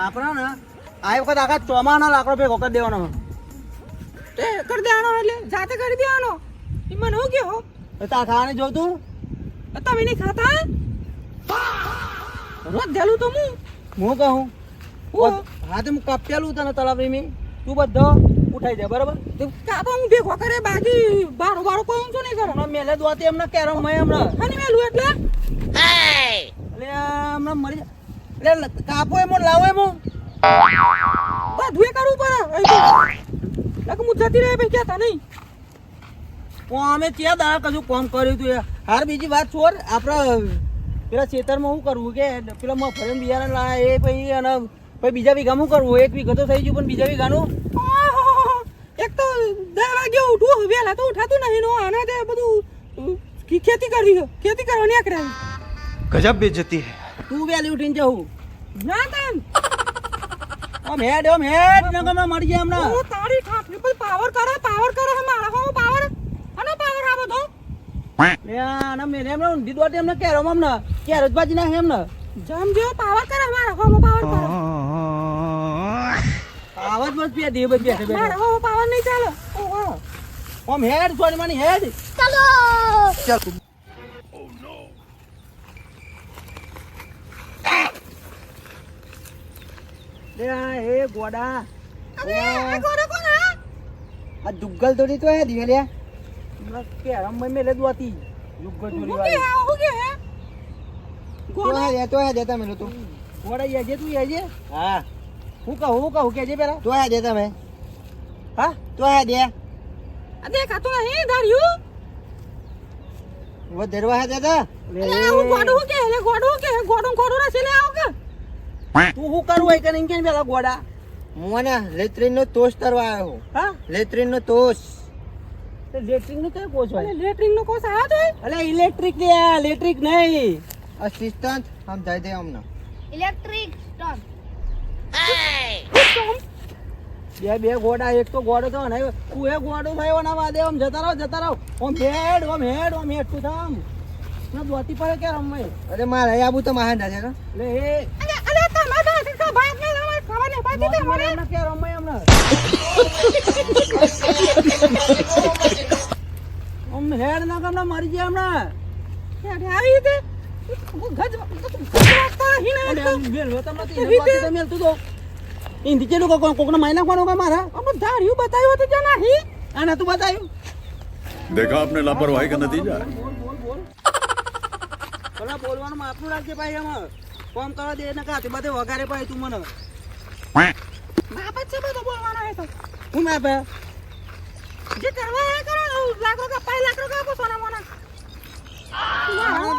આપણા ને આ વખત આખા ચોમાના લાકડો ભેગો કરી દેવાનો તે કરી દેવાનો એટલે જાતે કરી દેવાનો એ મને હું કે હો તા ખાવાને જોતું તમે નહીં ખાતા રોજ દેલું તો હું કહું હું હા તો હું કાપેલું તને તલાવરી મેં તું બધો ઉઠાઈ દે બરાબર કાપા હું ભેગો કરે બાકી બારો બારો કોઈ ઊંચો નહીં કરો મેલે દોતી એમને કેરો મેં હમણાં અને મેલું એટલે હમણાં મરી એટલે કાપો એમ લાવો એમ બધું એ કરવું પડે લાગે હું જતી રહે ભાઈ કહેતા નહીં અમે ત્યાં દાડા કશું કામ કર્યું હતું હાર બીજી વાત છોડ આપણે પેલા ખેતરમાં શું કરવું કે પેલા મફરે બિયારણ લાયા એ પછી અને પછી બીજા વીઘામાં શું કરવું એક વીઘા તો થઈ ગયું પણ બીજા વીઘાનું એક તો 10 વાગે ઉઠવું વહેલા તો ઉઠાતું નહીં નો આના તે બધું ખેતી કરવાની આકડે ગજબ બેઇज्जती है તું વહેલી ઉઠીને જવું ના તમ ઓમ હેડ નગમના મળી ગયા હમણાં હું તારી ઠાપલી પર પાવર કરે મારા હો પાવર અને પાવર આ બધો આના મેને એમને ઊંધી દોટી એમને કેરો એમને કેરો જ બાજી નાખે એમને જમ જો પાવર કરે મારા હો પાવર કરે આવાજ બસ પે દે બસ બેઠે મારા હો પાવર નહીં ચાલે ઓહો ઓમ હેડ સોની માની હેડ ચાલો चल લે એ ગોડા અરે આ ગોડો કોણ આ દુગ્ગલ દોડી તો હે દિવે લે કેરમ મે મેલે દોતી દુગ્ગલ દોડી વાળી હું કે તો હે દેતા મેલો તું ગોડા યજે તું યજે હા હું કહું કેજે પેલા તો હે દેતા મે હા તો હે દે આ દેખાતું નહીં ધાર્યું वो दरवा है दादा અરે હું ગોડું કે ગોડું રસી લે આવ કે તું હું કરું હોય કે નહીં પેલા ગોડા મને લેટ્રિન નો ટોસ કરવા આવ્યો હું હા લેટ્રિન નો ટોસ તે લેટ્રિક નું કઈ કોચ હોય લેટરિંગ નો કોસ આયા તો અલે ઇલેક્ટ્રિક લે ઇલેક્ટ્રિક નહીં અસિસ્ટન્ટ હમ જાય દે અમને ઇલેક્ટ્રિક સ્ટોન બે ગોડા એક તો ગોડો તો નહીં તું એ ગોડો થયો ના વાદે આમ જતા રહો ઓમ હેડ તું થામ ના દોતી પડે કે રમવાય અરે મારે આબુ તો માહે ના છે લે એ અરે તમારા હાથે તો ભાગ ને લાવા ખાવા ને પાતી તે મને ના કે રમવાય હમણાં ઓમ હેડ ના કમના મરી ગયા હમણાં અરે આવી તે હું ગજ વાગતા હિને વેલ તમને તો મેલ તું તો ઈંધી ચેલું કોકના માઈ નાખવાનો કે મારા અમે ધાર્યું બતાવ્યું તો જ નહીં આના તું બતાવ્યું देखा आपने लापरवाही का नतीजा है બોલ ભલા બોલવાનું માપનું રાખજે ભાઈ આમાં કોમ કરવા દે ને કાતે બધે વગારે ભાઈ તું મને બાપ જ છે બધો બોલવાનો હે તો હું માપે જે કરવા હે કરો લાખો કા 5 લાખ રૂપિયા આપો સોના મોના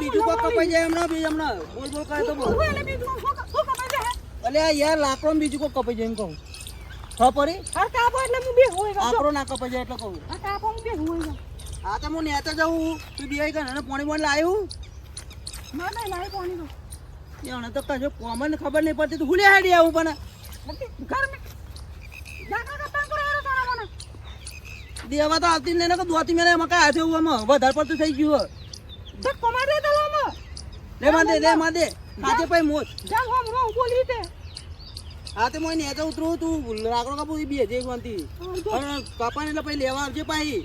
બીજું કોઈ કપાઈ જાય હમણાં બોલ કરે તો બોલ હું એને બીજું શું કમાઈ જાય અલે યાર લાકડો બીજું કોઈ કપાઈ જાય એમ કહું ખબર હર કાપો એટલે હું બે હોય આકરો ના કપાઈ જાય એટલે કહું આ કાપો હું બે હોય હા તો હું નેતા જાઉં તું બે ગણ અને પાણી બોણ લાવ્યું ના લાય કોની તો એને તો કશો કોમન ખબર નહીં પડતી તું હુલે હેડી આવું પણ ઘર મે લાખો કા પાંકો રે સોના મોના દેવા તો આવતી ને કે દોતી મેરે એમાં કાંઈ હાથે એવું આમાં વધારે પડતું થઈ ગયું ધક્કો માર દે દલામાં લે માં દે આજે પછી મોજ જામ હમ રો બોલી તે હા તે મોય નેતા ઉતરું તું લાકડો કાપું બે જે ગણતી અને કાપાને એટલે પછી લેવા આવજે પાછી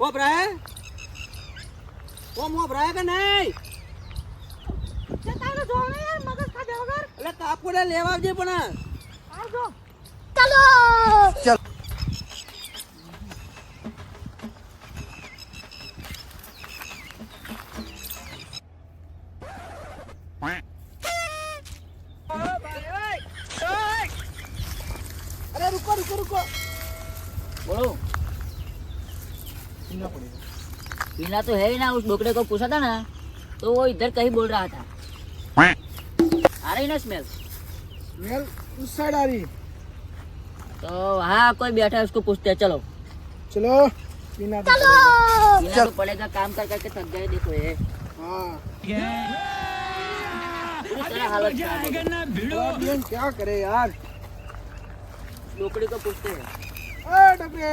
ઓ ભરાય કે નહીં તે તારે જોને યાર મગજ ખાધે વગર એટલે કાપુડે લેવા આવજે પણ આવજો ચલો ચલ अरे रुको बोलो पीना तो है ही ना। उस बोकड़े को पूछा था ना तो वो इधर कहीं बोल रहा था। आ रही ना स्मेल? स्मेल उस साइड आ रही। तो वहाँ कोई बैठा है, उसको पूछते हैं। चलो चलो पीना तो पीना तो पड़ेगा, काम कर करके थक गए। देखो ये हाँ पूरी तरह हालत खराब हो गई। क्या करे यार। बोकड़ी को पूछते हैं। डबे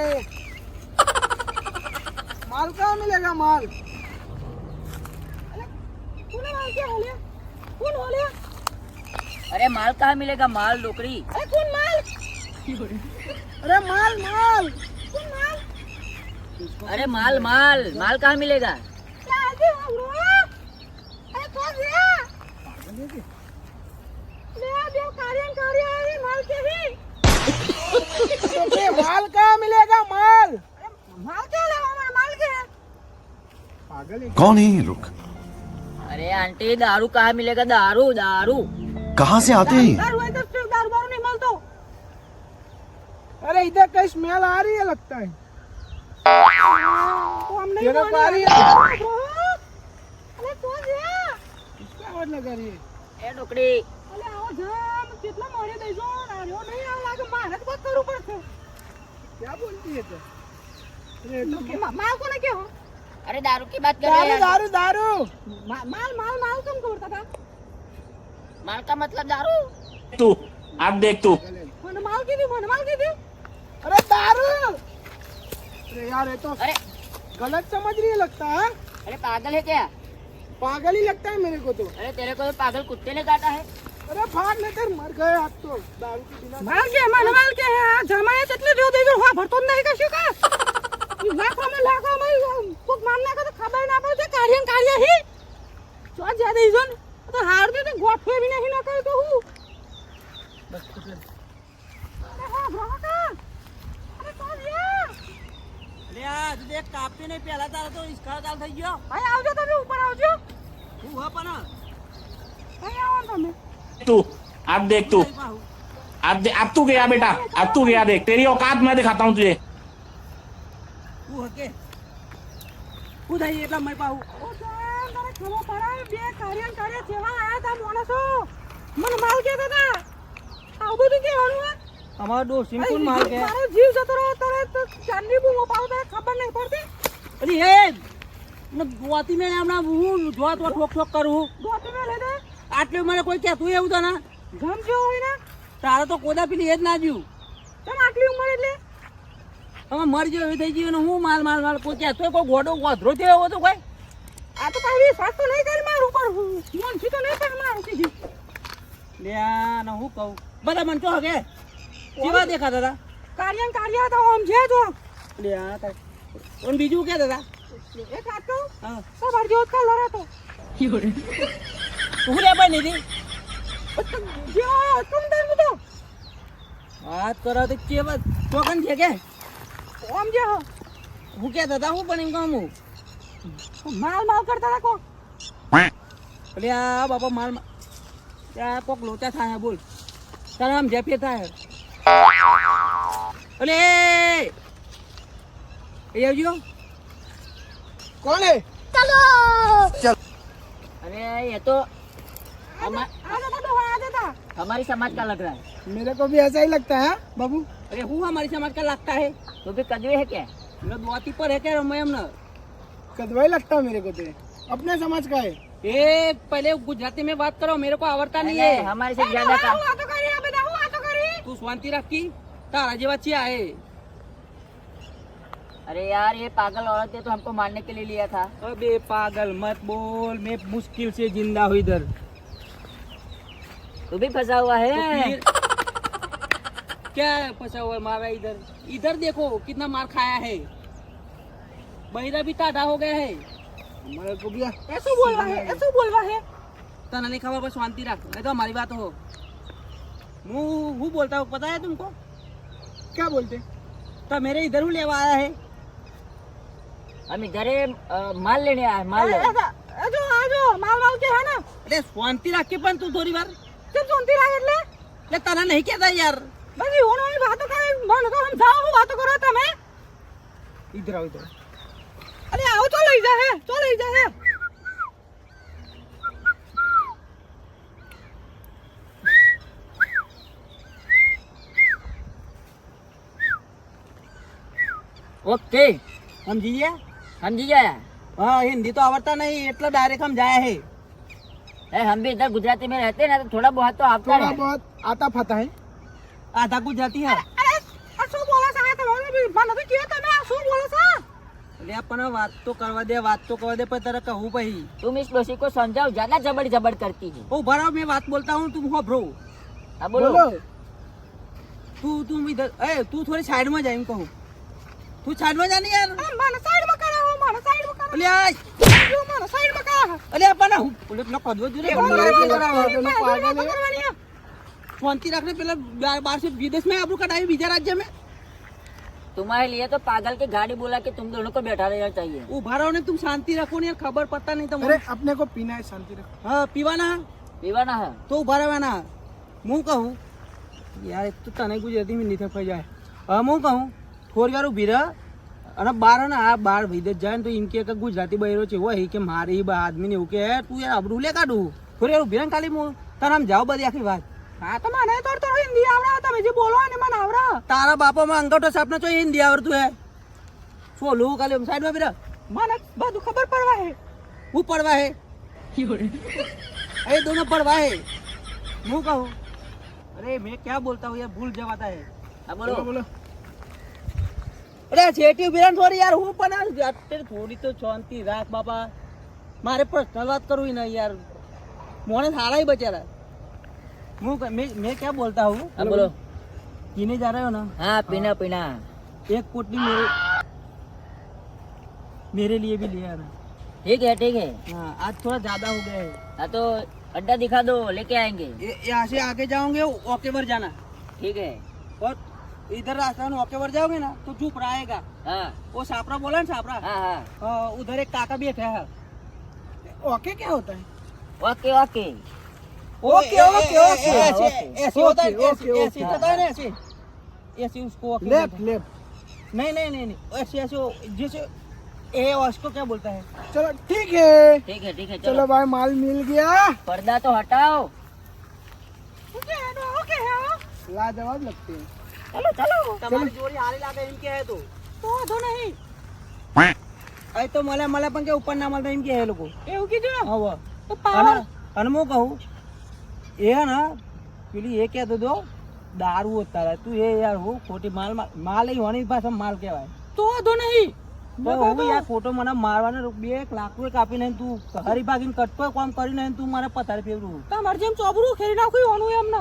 माल कहाँ मिलेगा माल? कौन हो लिया अरे माल कहाँ मिलेगा? माल लोकड़ी। अरे कौन माल? अरे माल माल कौन माल? अरे माल माल माल कहाँ मिलेगा? अरे कौन है? ले देव कार्य है माल के ही। तो माल कहाँ मिलेगा? माल माल क्या ले माल के है? पागल है। कौन है ये लोग? अरे आंटी दारू कहाँ मिलेगा? दारू दारू। कहाँ से आते हैं? दारू इधर से दारू वारू नहीं मिलता। अरे इधर कहीं स्मेल आ रही है लगता है। तो हम नहीं आ रही है। अरे कौन है? इसका आवाज लगा रही है। ए लोकड़ी। अरे आओ जाम कितना मारे देजो आरो नहीं आ लागे मेहनत बहुत करू पड़શે। क्या बोलती है तो? अरे तो के माल को ने के हो? अरे दारू की बात कर रहे हैं। दारू दारू माल माल माल कम करता था। माल का मतलब दारू। तू अब देख तू मन माल की थी अरे दारू। अरे यार ये तो अरे गलत समझ रही है लगता है। अरे पागल है क्या? पागल ही लगता है मेरे को तो। अरे तेरे को तो पागल कुत्ते ने काटा है। अरे भाग लेकर मर गए आप तो दारू के बिना। माल के मन माल के है जमाए ततले देव देजो हुआ भरतो नहीं कशु का। लाखों में कुछ मानने का तो खबर ना पड़े कार्य ही जो ज्यादा इजन तो हार दे तो गोठे भी नहीं ना करे तो हूं बस कुछ अरे हां भ्राता अरे कौन है? અરે આ તું દેખ કાપતી નહીં પહેલા તારે તો ઇસ્કા દાલ થઈ ગયો भाई आओ जो તમે ऊपर आओ जो હું હા પણ भाई आओ તમે तू अब देख तू अब तू गया बेटा अब तू गया देख तेरी औकात मैं दिखाता हूँ तुझे હું હકે હું થઈ એટલા મય પાઉ ओ जान मारे खबो पड़ा बे कार्य सेवा आया था मानसो मन माल के था आओ तो के होनु અમારો ડોસી કોણ માર કે મારો જીવ જતો રહ્યો તારે તો ચાંદી બૂમો પાડો ખબર નહીં પડતી અરે હે ને ગોતી મે હમણાં હું જો તો ઠોક ઠોક કરું ગોતી મે લે દે આટલે મને કોઈ કહેતું એવું તો ના ગમ જો હોય ને તારે તો કોદા પેલી એ જ ના જ્યું તને આટલી ઉંમર એટલે હવે મર ગયો એવી થઈ ગયું ને હું માલ માલ માલ કોઈ કહેતો કોઈ ગોડો ગોધરો થયો એવો તો કોઈ આ તો પાછી વિશ્વાસ તો નહીં કરી મારું પર મન થી તો નહીં કરી મારું સીધી લે આ ને હું કહું બધા મન તો હગે કેવા દેખાતા હતા કાર્ય તો આમ છે જો લે આ તારે કોણ બીજું કહેતા હતા એક હાથ તો હા સવાર જેવો કલ લડે તો તું લે ભાઈ નીધી જો તું દે મુતો વાત કરો તો કેવા ટોકન છે કે આમ જે હો હું કહેતા હતા હું પણ એમ કહું હું માલ કરતા હતા કો એટલે આ બાપા માલ ત્યાં કોક લોચા થાય બોલ તારા આમ જેફે થાય અલે એ આવજો કોણ હે चलो अरे ये तो आ जाता हमारी समाज का लग रहा है। मेरे को भी ऐसा ही लगता है बाबू अरे हूँ हमारी समाज का लगता है तो भी कदवे है क्या? मतलब दुआती पर है क्या मैं हमने कदवाई लगता है मेरे को तो अपने समाज का है ए पहले गुजराती में बात करो मेरे को आवड़ता नहीं अरे, है हमारे से ज्यादा काम। तू शांति रखी तारा जीवा चिया है अरे यार ये पागल औरत है तो हमको मारने के लिए लिया था। अबे पागल मत बोल मैं मुश्किल से जिंदा हूँ इधर तू भी फंसा हुआ है। तो फिर क्या फंसा हुआ है मारा इधर इधर देखो कितना मार खाया है बहिरा भी तादा हो गया है हमारे को भी ऐसा बोल रहा है तना नहीं खबर पर शांति रख नहीं तो हमारी बात हो हूँ बोलता हूँ पता है तुमको क्या बोलते तो मेरे इधर हूँ लेवा आया है हम इधर माल लेने आए माल लेने। आजो माल के है ना अरे शांति रख के पण तू थोड़ी बार तुम सुनती रहा એટલે ले तना नहीं कहता यार બધી ઓનોની વાતો કરે મન તો हम जाओ વાતો કરો તમે इधर आओ इधर અરે આવો તો લઈ જા હે ओके समझी गया समझी गया। हाँ हिंदी तो आवड़ता नहीं એટલે डायरेक्ट हम जाए है हम भी इधर गुजराती में रहते हैं ना तो थोड़ा बहुत तो आता थोड़ा है। बहुत आता फता है आधा गुजराती है અરે આ શું બોલે છે તમારે બી મને તો કે તમે આ શું બોલે છે એટલે પણ વાત તો કરવા દે પણ તારે કહું પછી तुम इस डोसी को समझाओ, ज्यादा जबड़ जबड़ करती है। ओ भरा मैं बात बोलता हूँ तुम हो ब्रो हाँ बोलो। तुम इधर तू थोड़ी साइड में जा इनको कहूँ तू साइड में जानी यार મને સાઈડમાં કરો મને સાઈડમાં કરો અલે આ મને સાઈડમાં કરો અલે પણ હું બોલે પેલો કદવો જોરે કરવાની શાંતિ રાખને પેલા બાર से विदेश में આપણું કટાવી બીજા રાજ્ય में तुम्हारे लिए तो पागल की गाड़ी बोला कि तुम दोनों को बैठा रहना चाहिए। उभा रहो ने तुम शांति रखो ने यार खबर पता नहीं અરે तुम्हें अपने को पीना है शांति रखो हाँ पीवाना पीवाना है तो उभा रहना હું કહું યાર એક તો તને ગુજરાતી में नहीं થઈ જાય હું કહું થોડી વાર ઉભી રહ અને બાર ને આ બાર વિદેશ જાય ને તો એમ કે ગુજરાતી બહેરો છે હોય કે મારી બા આદમી ને એવું કે તું યાર અબરું લે કાઢું થોડી વાર ઉભી રહે ને ખાલી હું તારા આમ જાઓ બધી આખી વાત હા તો મને તો હિન્દી આવડે તમે જે બોલો ને મને આવડે તારા બાપામાં અંગઠો સાપને તો હિન્દી આવડતું હે છોલું ખાલી સાઈડ માં બીરા મને બધું ખબર પડવા હે वो पढ़वा है अरे दोनों पढ़वा है मुँह कहूँ अरे मैं क्या बोलता हूँ यार भूल जाता है हाँ बोलो બોલો अरे छेटी बिरान थोड़ी यार હું પણ અત્યારે થોડી તો શાંતિ રાખ બાપા મારે પર્સનલ વાત કરવી नहीं यार मोने सारा ही बचारा मैं क्या बोलता हूँ हाँ बोलो। पीने जा रहे हो ना हाँ पीना पीना। एक पोटली मेरे लिए भी ले आना ठीक है ठीक है। हाँ आज थोड़ा ज्यादा हो गया है हाँ तो अड्डा दिखा दो, लेके आएंगे। यहाँ से आगे जाओगे ओकेवर जाना ठीक है। और इधर रास्ता में ओकेवर जाओगे ना तो चुप रहेगा हाँ वो सापरा बोला ना सापरा हाँ हाँ उधर एक काका बैठा है ओके क्या होता है okay okay. Okay okay okay ऐसे होता है ऐसे होता है ना ऐसे ऐसे उसको ओके लेफ्ट लेफ्ट नहीं नहीं नहीं नहीं ऐसे ऐसे जैसे ए उसको क्या बोलता है चलो ठीक है ठीक है चलो चलो। भाई माल मिल गया पर्दा तो हटाओ। ओके है लाजवाब लगते हैं चलो चलो। તમારી જોડી હારી લાગે એમ કે હે તો વાંધો નહીં અહીં તો મળે પણ કે ઉપર ના મળે એમ કે હે લોકો એવું કીધું ને હવે તો પાવર અને હું કહું એ ને પેલી એ કહેતો હતો દારૂ અત્યારે તું એ યાર હું ખોટી માલ એ હોની પાસે માલ કહેવાય તો વાંધો નહીં તો હું યાર ખોટો મને મારવાનો 2 લાખ રૂપિયા કાપી નહીં તું હરી ભાગીને કટકો કામ કરી નહીં તું મારે પથારી ફેરવું તમારે જેમ ચોબરું ખેરી નાખ્યું હોનું એમને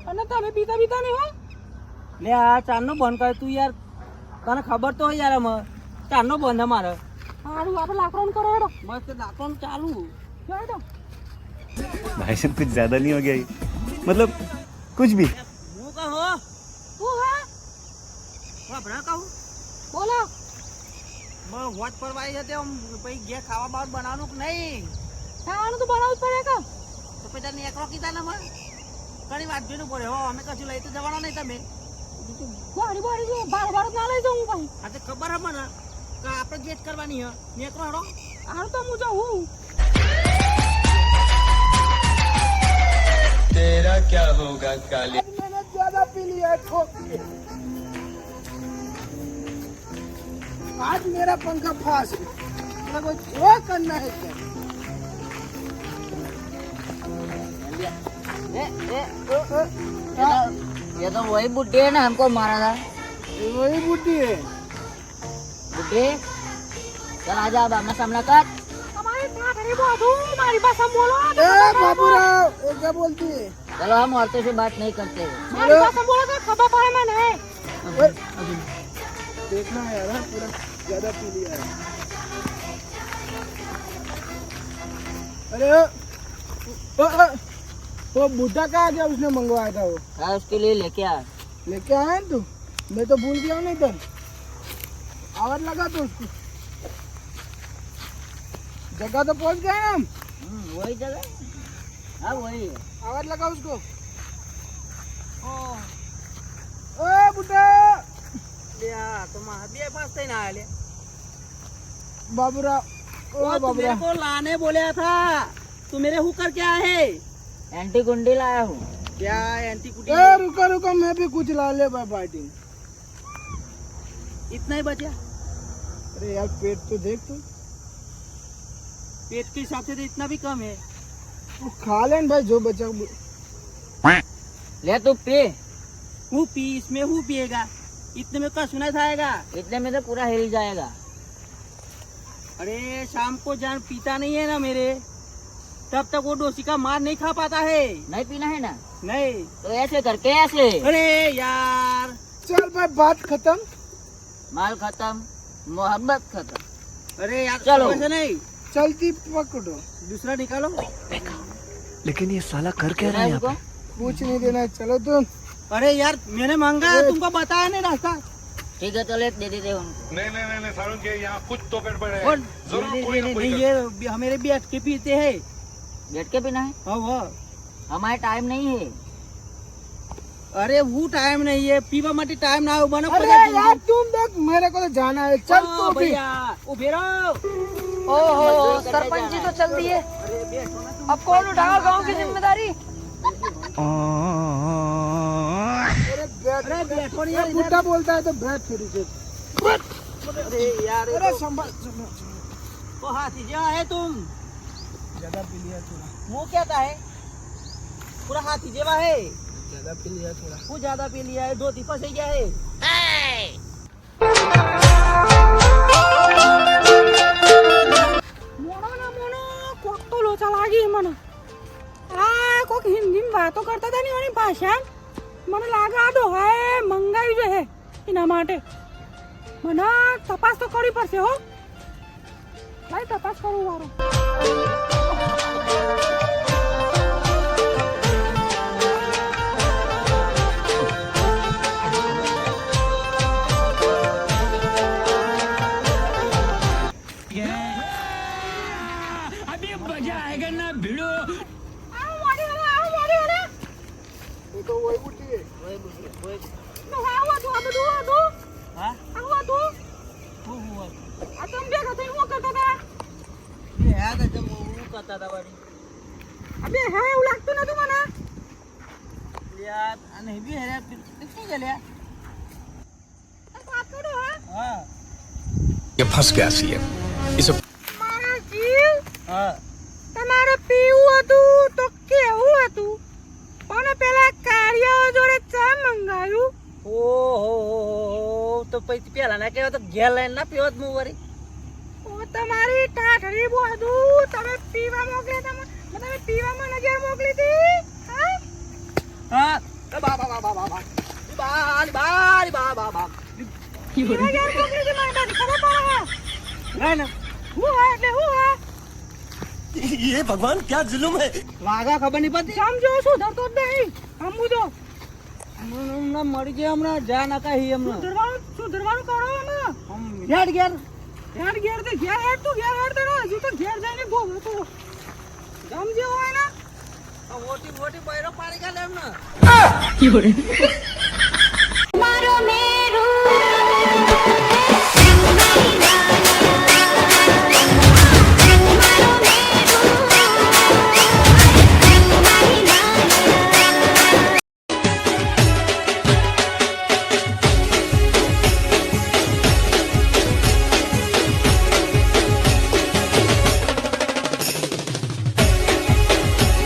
અને તમે પીતા નહીં હો લે આ ચારનો બંધ કરે તું યાર તને ખબર તો હોય યાર અમે ચારનો બંધ અમારે સારું આપણે લાકડાનું કરો હેડો બસ તો નાખવાનું ચાલુ હેડો भाई साहब कुछ ज्यादा नहीं हो गया ये? मतलब कुछ भी હું કહો હું હા ભરા કહું બોલો વોટ પર વાઈ જતે પછી ઘેર ખાવા બાદ બનાવવાનું કે નહીં ખાવાનું તો બનાવવું જ પડે કે તો પછી તને એકલો કીધા ને મને ઘણી વાત જોઈને પડે હો અમે કશું લઈ તો જવાના નહીં તમે ગાડી બાડી જો બાર ના લઈ જાઉં ભાઈ આ તો ખબર હે મને કે આપણે ગેટ કરવાની હે નીકળો હેડો હાલ તો હું જાઉં तेरा क्या होगा काले मैंने ज्यादा पी लिया है ठोक के। आज मेरा पंखा फास है मेरे को जो करना है क्या ये तो वही बुड्ढे है ना हमको मारा था। ये वही बुद्धि है बुड्ढे चल आजा अब हमें सामना कर। हमारी पाठरी बाबू हमारी भाषा बोलो ए बाबूराव ये क्या बोलती है चलो हम औरतों से बात नहीं करते। हमारी भाषा बोलो तो खबर पाए मैंने देखना है यार पूरा ज्यादा पी लिया है अरे वो बुढ़ा कहाँ गया उसने मंगवाया था वो हाँ उसके लिए लेके आ। लेके आया तू मैं तो भूल गया हूँ नहीं तब आवाज लगा तो उसको जगह तो पहुंच गए हम वही जगह हाँ वही है। आवाज लगा उसको ओ बुढ़ा લે આ તો માં બે પાસ થઈને આયા લે बाबूराव ओ ओ तू मेरे बाबूराव को लाने बोला था तू मेरे हुकर क्या है एंटी गुंडी लाया हूँ। क्या एंटी कुटी ए रुको रुको मैं भी कुछ ला ले भाई फाइटिंग इतना ही बचा अरे यार पेट तो देख तू पेट के हिसाब से तो इतना भी कम है तू खा ले न भाई जो बचा ले तू पी। हूँ पी इसमें हूँ पिएगा इतने में कશું नहीं थाएगा। इतने में तो पूरा हिल जाएगा। अरे शाम को जान पीता नहीं है ना मेरे, तब तक वो डोसी का मार नहीं खा पाता है। नहीं पीना है ना, नहीं। तो ऐसे करके ऐसे अरे यार चल भाई बात खत्म। माल खत्म, मोहब्बत खत्म। अरे यार चलो। ऐसे नहीं, चलती पकड़ो। दूसरा निकालो। लेकिन ये साला कर क्या रहा है यहाँ पे? कुछ नहीं देना, चलो तुम। अरे यार मैंने मांगा है, तुमको बताया नहीं रास्ता। ठीक है चलो एक दे देते उनको। नहीं सारुण के यहाँ कुछ तो गड़बड़ है। और जरूर कोई ना कोई नहीं, ये हमारे भी अटके पीते हैं। बैठ के पीना है, हाँ हमारे टाइम नहीं है। अरे वो टाइम नहीं है, पीवा माटी टाइम ना हो बनो। अरे यार तुम देख, मेरे को तो जाना है। चल तू भी। भैया उभे रहो। ओहो सरपंच जी तो चल दिए, अरे बैठो ना तुम। अब कौन उठाओ गांव की जिम्मेदारी? अरे बैठ। अरे बैठो नहीं यार यार, बुड्ढा बोलता है तो बैठ फिर से। अरे यार अरे संभाल। वो हाथी जो है तुम, ज्यादा पी लिया थोड़ा। मुंह क्या था है, पूरा हाथी जेवा है। ज्यादा पी लिया थोड़ा। वो ज्यादा पी लिया है, 2 फंस गया है। मोनो ना मोनो कोक तो लोचा लागी મને. આ કોક હિન્દીમાં વાતો કરતા હતા ને એની ભાષા મને લાગે આ ડોહાએ મંગાવી છે એના માટે. મને તપાસ તો કરવી પડશે હો. ભાઈ તપાસ કરવું વારો. तो वही बुड्ढी है। ડોહા આવું હતું, આ બધું હતું. हाँ આવું હતું. वो हुआ આ તમે ભેગા થઈને શું કરતા હતા? ये है तो जब वो करता था बड़ी અબે હે એવું લાગતું નતું મને. यार नहीं भी है यार, कितने चले यार। આ વાત કરો હે. हाँ ये फंस गया सीएम इसे મારા જીવ हाँ તમારે પીવું હતું તો કેવું હતું, પણ પેલા કાર્યાઓ જોડે ચા મંગાવ્યું. ओ तो पैसे पेला ना के तो घेर लाइन ना पीवत मु वरी। ઓ તમારી ટાઢરી બોધું તમે પીવા મોકલે, તમે પીવામાં નજર મોકલી હતી. હા हाँ बा बा बा बा बा बा बाल बाल बा बा बा નજર મોકલી હતી મારી દાદી, ખબર પડે? ना ना હું હે એટલે હું હે ये भगवान क्या जुल्म है? वागा खबर नहीं पड़ती। સમજો સુધરતો જ નહીં. સમજો ना मर गया हमने जा ना का ही हमने સુધરવાનું કરો અમે. हम हेड गेर ઘેર ઘેર તે ઘેર હેડ તું ઘેર હેડ તે હજુ તો ઘેર જઈને ભોગવ તું. સમજ્યો હોય ને? मोटी मोटी बैरो पाड़ी का लेम ना